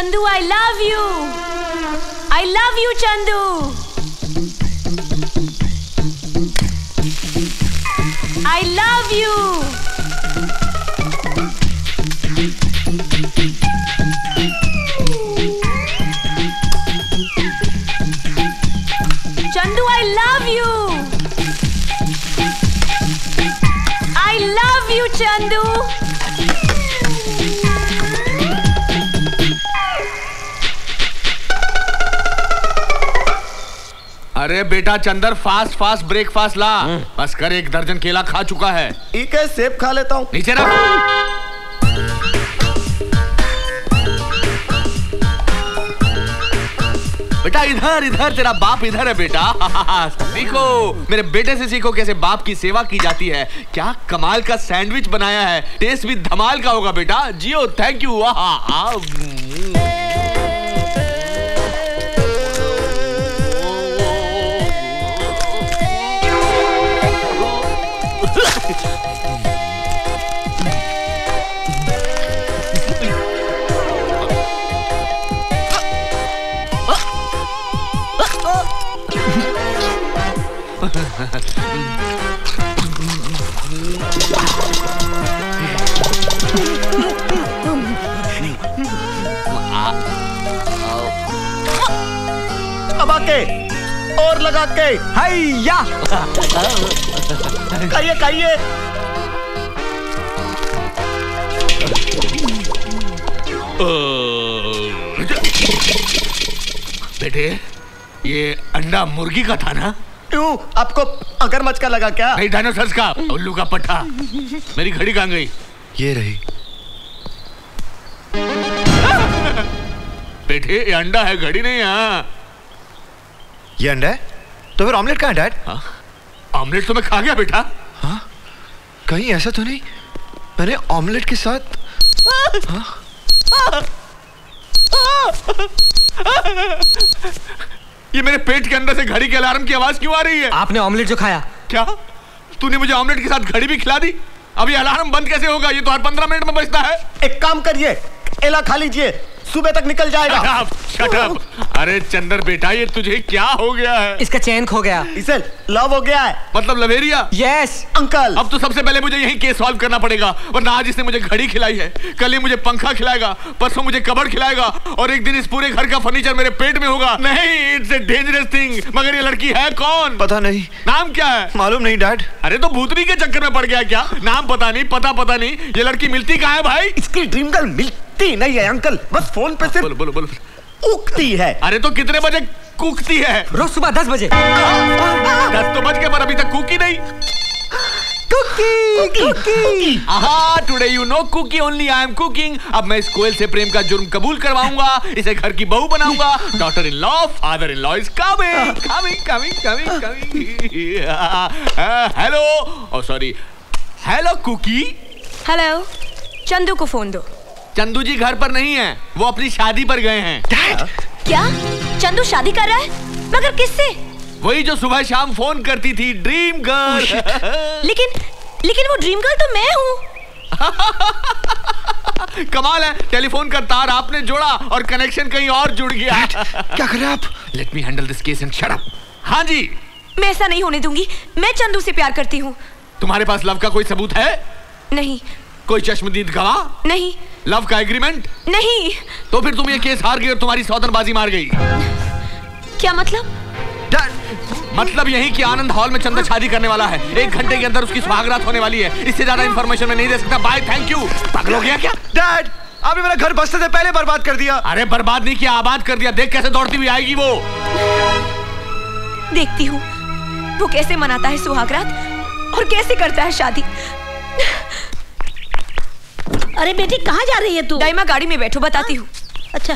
Chandu, I love you. I love you, Chandu. I love you. Chandu, I love you. I love you, Chandu. अरे बेटा Chandar, fast fast breakfast ला। बस कर, 1 दर्जन केला खा चुका है। ठीक है, सेब खा लेता हूँ। नीचे रख। बेटा इधर इधर, तेरा बाप इधर है बेटा। सीखो, मेरे बेटे से सीखो कैसे बाप की सेवा की जाती है। क्या कमाल का सैंडविच बनाया है, टेस्ट भी धमाल का होगा बेटा। जियो, थैंक यू। अब आके और लगा के, हैया। खाइए खाइए। बेटे, ये अंडा मुर्गी का था ना? क्यों, आपको मगरमच्छ का लगा क्या? नहीं, डायनासोर का। उल्लू का पट्टा। मेरी घड़ी कहाँ गई? ये रही। बेटे ये अंडा है, घड़ी नहीं है। ये अंडा है? तो फिर ऑमलेट कहाँ है डैड? ऑमलेट तो मैं खा गया बेटा। हाँ? कहीं ऐसा तो नहीं मैंने ऑमलेट के साथ? ये मेरे पेट के अंदर से घड़ी के अलार्म की आवाज क्यों आ रही है? आपने ऑमलेट जो खाया। क्या तूने मुझे ऑमलेट के साथ घड़ी भी खिला दी? अब ये अलार्म बंद कैसे होगा? ये तो हर 15 मिनट में बजता है। एक काम करिए, केला खा लीजिए, सुबह तक निकल जाएगा। Shut up. अरे चंदर बेटा, ये तुझे क्या हो गया है? इसका चैन खो गया। इसे लव हो गया है। मतलब लवेरिया? Yes uncle. अब तो सबसे पहले मुझे यही केस सॉल्व करना पड़ेगा, वरना आज इसने मुझे घड़ी खिलाई है, कल ये मुझे पंखा खिलाएगा, परसों मुझे कबर्ड खिलाएगा और एक दिन इस पूरे घर का फर्नीचर मेरे पेट में होगा। नहीं, इट्स ए डेंजरस थिंग। मगर ये लड़की है कौन? पता नहीं। नाम क्या है? मालूम नहीं डैड। अरे तो भूतनी के चक्कर में पड़ गया क्या? नाम पता नहीं, पता नहीं। ये लड़की मिलती कहाँ है भाई? इसकी ड्रीम गर्ल मिलती नहीं है अंकल, बस फोन पे सिर्फ बोलो। उगती है। अरे तो कितने बजे कूकती है? रोज सुबह 10 बजे। 10 तो बज गए पर अभी तक कुकी नहीं। Cookie. Today you know Cookie only I am cooking. अब मैं इस कोयल से प्रेम का जुर्म कबूल करवाऊंगा, इसे घर की बहू बनाऊंगा। Daughter in law, father in law is coming. Hello, oh sorry, hello Cookie. Hello, Chandu को फोन दो। चंदू जी घर पर नहीं है, वो अपनी शादी पर गए हैं। क्या चंदू शादी कर रहा है? मगर किससे? वही जो सुबह शाम फोन करती थी, ड्रीम गर्ल। लेकिन वो ड्रीम गर्ल तो मैं हूँ। कमाल है, टेलीफोन का तार आपने जोड़ा और कनेक्शन कहीं और जुड़ गया। क्या कर रहे हैं आप? Let me handle this case and shut up. हाँ जी। मैं ऐसा नहीं होने दूंगी। मैं चंदू से प्यार करती हूँ। तुम्हारे पास लव का कोई सबूत है? नहीं। कोई चश्मदीद गवाह? नहीं। लव का एग्रीमेंट? नहीं। तो फिर तुम ये केस हार गई और तुम्हारी सौतनबाजी मार गई। क्या मतलब? मतलब यही कि आनंद हॉल में चंदा शादी करने वाला है। 1 घंटे के अंदर उसकी सुहागरात होने वाली है। इससे ज्यादा इंफॉर्मेशन मैं नहीं दे सकता। Bye, thank you. पागल हो गया क्या? डैड, आपने मेरा घर बसने से पहले बर्बाद कर दिया। अरे बर्बाद नहीं किया, आबाद कर दिया। देख कैसे दौड़ती हुई आएगी वो। देखती हूँ वो कैसे मनाता है सुहागरात और कैसे करता है शादी। अरे बेटी कहाँ जा रही है तू? दाइमा गाड़ी में बैठो, बताती हूँ। अच्छा।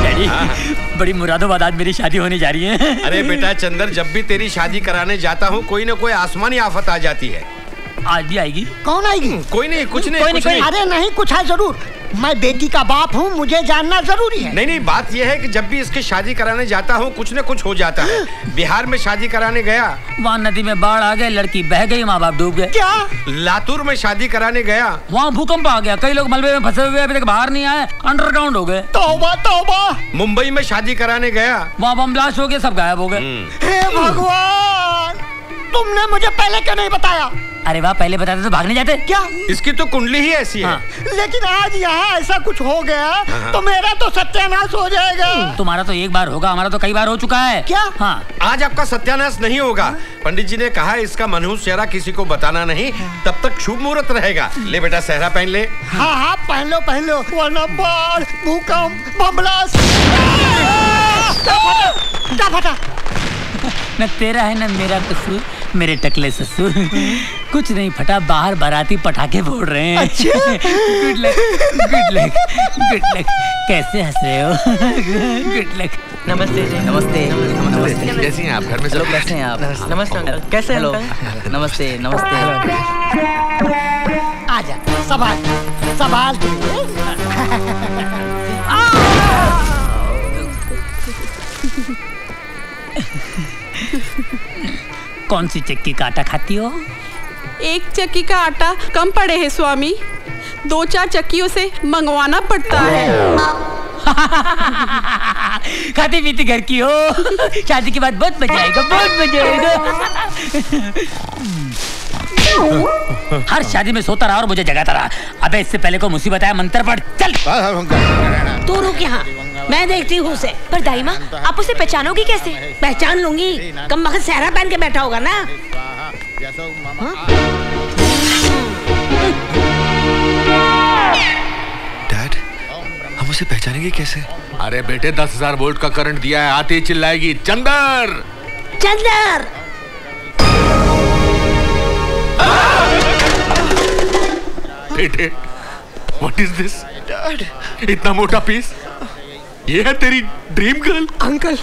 डैडी, बड़ी मुरादाबाद आज मेरी शादी होने जा रही है। अरे बेटा चंदर, जब भी तेरी शादी कराने जाता हूँ कोई ना कोई आसमानी आफत आ जाती है। आज भी आएगी? कौन आएगी? कोई नहीं, कुछ नहीं। अरे नहीं, कुछ है जरूर। मैं बेटी का बाप हूँ, मुझे जानना जरूरी है। नहीं नहीं, बात यह है कि जब भी इसकी शादी कराने जाता हूँ कुछ न कुछ हो जाता है। बिहार में शादी कराने गया, वहाँ नदी में बाढ़ आ गए, लड़की बह गई, माँ बाप डूब गए। क्या? लातूर में शादी कराने गया, वहाँ भूकंप आ गया, कई लोग मलबे में फंसे हुए अभी तक बाहर नहीं आए, अंडरग्राउंड हो गए। तौबा तौबा। मुंबई में शादी कराने गया, वहाँ बम ब्लास्ट हो गए, सब गायब हो गए। हे भगवान, तुमने मुझे पहले क्यों नहीं बताया? अरे वाह, पहले बताते तो भागने जाते। क्या? इसकी तो कुंडली ही ऐसी है। लेकिन आज यहाँ ऐसा कुछ हो गया तो मेरा तो सत्यानाश हो जाएगा। तुम्हारा तो एक बार होगा, हमारा तो कई बार हो चुका है। क्या? हाँ। आज आपका सत्यानाश नहीं होगा। पंडित जी ने कहा इसका मनहूस चेहरा किसी को बताना नहीं, तब तक शुभ मुहूर्त रहेगा। ले बेटा सेहरा पहन ले। हाँ हाँ पहन लो, वरना बाढ़, भूकंप, बम ब्लास्ट। क्या फटा? न तेरा है न मेरा कसूर, मेरे टकले ससुर। कुछ नहीं फटा, बाहर बाराती पटाखे फोड़ रहे हैं। अच्छा? Good luck, good luck, good luck. कैसे हंस रहे हो? Good luck. नमस्ते जी। नमस्ते। नमस्ते। कैसी हैं आप? घर में सब कैसे हैं आप? नमस्ते अंकल। कैसे हैं अंकल? नमस्ते नमस्ते। आजा, संभाल। कौन सी चक्की का आटा खाती हो? एक चक्की का आटा कम पड़े है स्वामी, 2-4 चक्कियों से मंगवाना पड़ता है। खाती पीती घर की हो, शादी के बाद बहुत मजा आएगा, बहुत मजा आएगा। हर शादी में सोता रहा और मुझे जगाता रहा। अबे इससे पहले को मुसीबत आया, मंत्र पढ़ चल। तू रुक यहाँ, मैं देखती हूँ उसे। पर दाई माँ, आप उसे पहचानोगी कैसे? पहचान लूंगी, कम वक्त सेहरा पहन के बैठा होगा ना। डैड, हम उसे पहचानेंगे कैसे? अरे बेटे 10,000 वोल्ट का करंट दिया है, आते ही चिल्लाएगी चंदर चंदर। बेटे, व्हाट इज दिस? इतना मोटा पीस, ये है तेरी ड्रीम गर्ल? अंकल,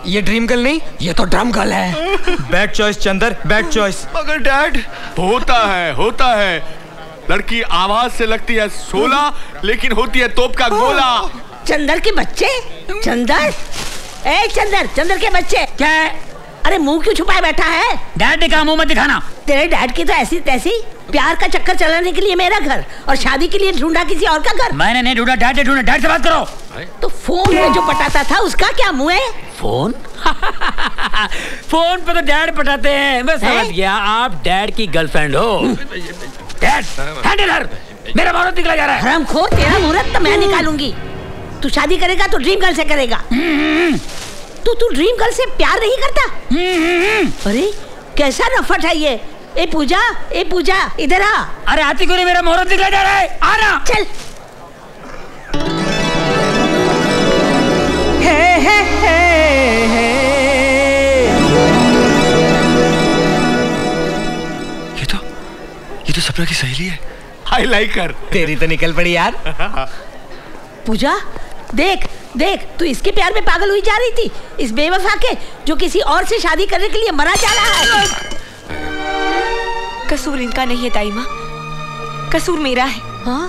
ये ड्रीम गर्ल नहीं, ये तो ड्रम गर्ल है। Bad choice Chandar, bad choice. मगर डैड, होता है। लड़की आवाज से लगती है 16, लेकिन होती है तोप का गोला। चंदर के बच्चे? चंदर, ए चंदर के बच्चे। क्या है? अरे मुंह क्यों छुपाए बैठा है? डैड दिखा, मुंह मत दिखाना। तेरे डैड की तो ऐसी तैसी, प्यार का चक्कर चलाने के लिए मेरा घर और शादी के लिए ढूंढा किसी और का घर। मैंने नहीं ढूंढा, डैड ने ढूंढा। डैड से बात करो। तो फोन में जो पटाता था उसका क्या मुंह है? फोन? फोन पे तो डैड पटाते हैं। मैं समझ गया, आप डैड की गर्लफ्रेंड हो। डैड, हैंडल हर, मेरा मुहूर्त निकला जा रहा है। हरामखोर, तेरा मुहूर्त तो मैं निकालूंगी। तू शादी करेगा तो ड्रीम गर्ल से करेगा। तू ड्रीम गर्ल से प्यार नहीं करता? अरे कैसा नफट है ये। ए पूजा, इधर आ। अरे आती क्यों नहीं, मेरा मुहूर्त निकला जा रहा है। आ ना। चल। ये तो सपना की सहेली है। आई लाइक हर। तेरी तो निकल पड़ी यार। पूजा, देख तू इसके प्यार में पागल हुई जा रही थी, इस बेवफा के जो किसी और से शादी करने के लिए मरा जा रहा है। कसूर इनका नहीं है दाई माँ, कसूर मेरा है। हाँ?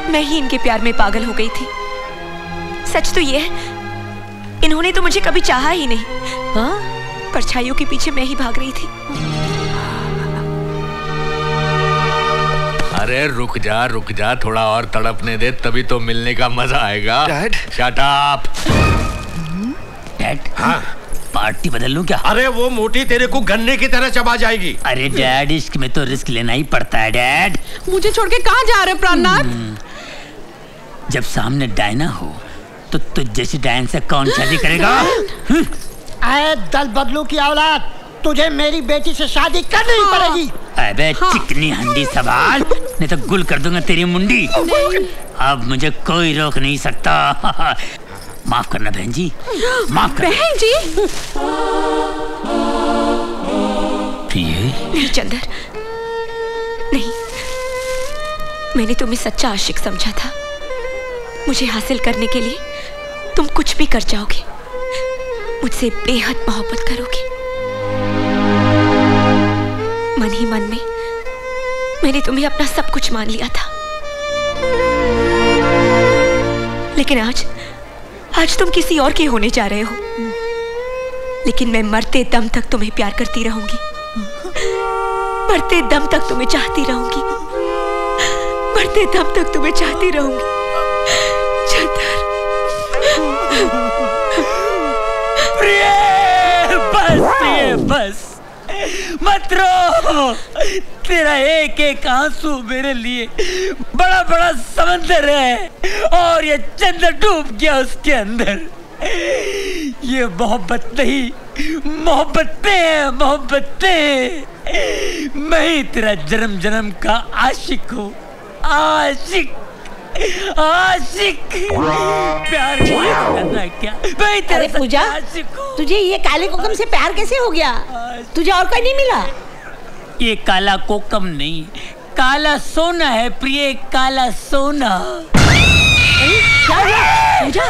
मैं ही इनके प्यार में पागल हो गई थी। सच तो ये है, इन्होंने तो मुझे कभी चाहा ही नहीं। हाँ? परछाइयों के पीछे मैं ही भाग रही थी। अरे रुक जा, थोड़ा और तड़पने दे, तभी तो मिलने का मजा आएगा। Dad, shut up. डैड, हाँ? पार्टी बदल लूं क्या? अरे वो मोटी तेरे को गन्ने की तरह चबा जाएगी। अरे डैड, इश्क में तो रिस्क लेना ही पड़ता है डैड। मुझे छोड़ के कहाँ जा रहे प्राणनाथ? जब सामने डायना हो तो तुझ जैसी डायन से कौन शादी करेगा? आए दल बदलू की औलाद, तुझे मेरी बेटी से शादी करनी ही पड़ेगी। अबे चिकनी हंडी सवाल, नहीं तो गुल कर दूंगा तेरी मुंडी। अब मुझे कोई रोक नहीं सकता। माफ करना बहन जी, माफ करना। बहन जी? नहीं चंदर, नहीं, मैंने तुम्हें सच्चा आशिक समझा था। मुझे हासिल करने के लिए तुम कुछ भी कर जाओगे, मुझसे बेहद मोहब्बत करोगे। मन ही मन में मैंने तुम्हें अपना सब कुछ मान लिया था। लेकिन आज तुम किसी और के होने जा रहे हो। लेकिन मैं मरते दम तक तुम्हें प्यार करती रहूंगी, मरते दम तक तुम्हें चाहती रहूंगी, मरते दम तक तुम्हें चाहती रहूंगी। चंदर। बस मत रो। तेरा एक एक आंसू मेरे लिए बड़ा बड़ा समंदर है और ये चंदर डूब गया उसके अंदर। ये मोहब्बत नहीं, मोहब्बतें हैं, मोहब्बतें। मैं ही तेरा जन्म जन्म का आशिक हूँ, आशिक आशिक। प्यार करना क्या? अरे पूजा, तुझे ये काले कोकम से प्यार कैसे हो गया? तुझे और कोई नहीं मिला? ये काला कोकम नहीं, काला सोना है प्रिय, काला सोना। क्या हुआ? पूजा,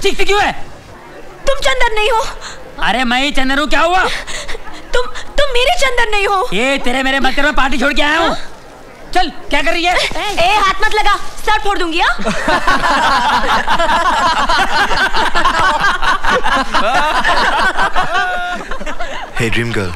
चीखती क्यों है? तुम चंदन नहीं हो। अरे मैं ही चंदन हूँ। क्या हुआ? तुम मेरे चंदन नहीं हो। ये तेरे मेरे मत कर, मैं पार्टी छोड़ के आया हूँ। चल, क्या कर रही है? ए, हाथ मत लगा, सर फोड़ दूंगी। हे ड्रीम गर्ल,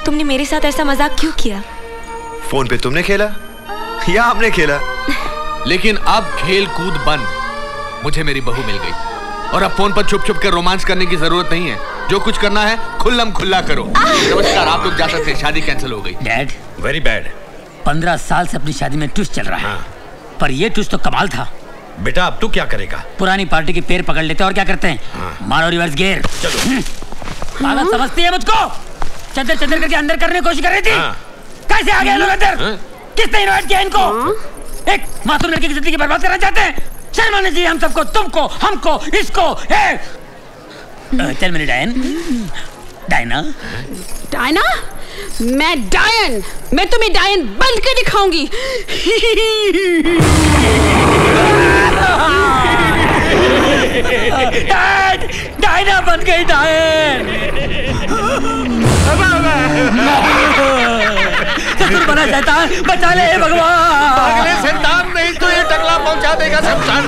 तुमने मेरे साथ ऐसा मजाक क्यों किया? फोन पे तुमने खेला या हमने खेला? लेकिन अब खेल कूद बंद। मुझे मेरी बहू मिल गई और अब फोन पर छुप छुप कर रोमांस करने की जरूरत नहीं है। जो कुछ करना है खुल्लम खुल्ला करो। नमस्कार, आप लोग जा सकते हैं, शादी कैंसिल हो गई। Dad, very bad. 15 साल से अपनी शादी में ट्विस्ट चल रहा है। पर ये ट्विस्ट तो कमाल था। बेटा अब तू क्या करेगा? पुरानी पार्टी के पैर पकड़ लेते और क्या करते हैं? मारो रिवर्स गियर। चलो। पागल समझती है मुझको? चंदर चंदर करके अंदर करने की कोशिश कर रही थी। कैसे आ गए लोग अंदर? किसने इनवाइट किया इनको? एक मासूम लड़की की जिंदगी बर्बाद करना चाहते हैं? शर्म आनी चाहिए हम सबको, तुमको, हमको, इसको। चल मेरी डायन। डायना, डायना, मैं डायन, मैं तुम्हें डायन बन के दिखाऊंगी। डायना बन गई डायन। ससुर बना शैतान, बचा ले भगवान। अगले शैतान नहीं तो ये टकला पहुंचा देगा शमशान।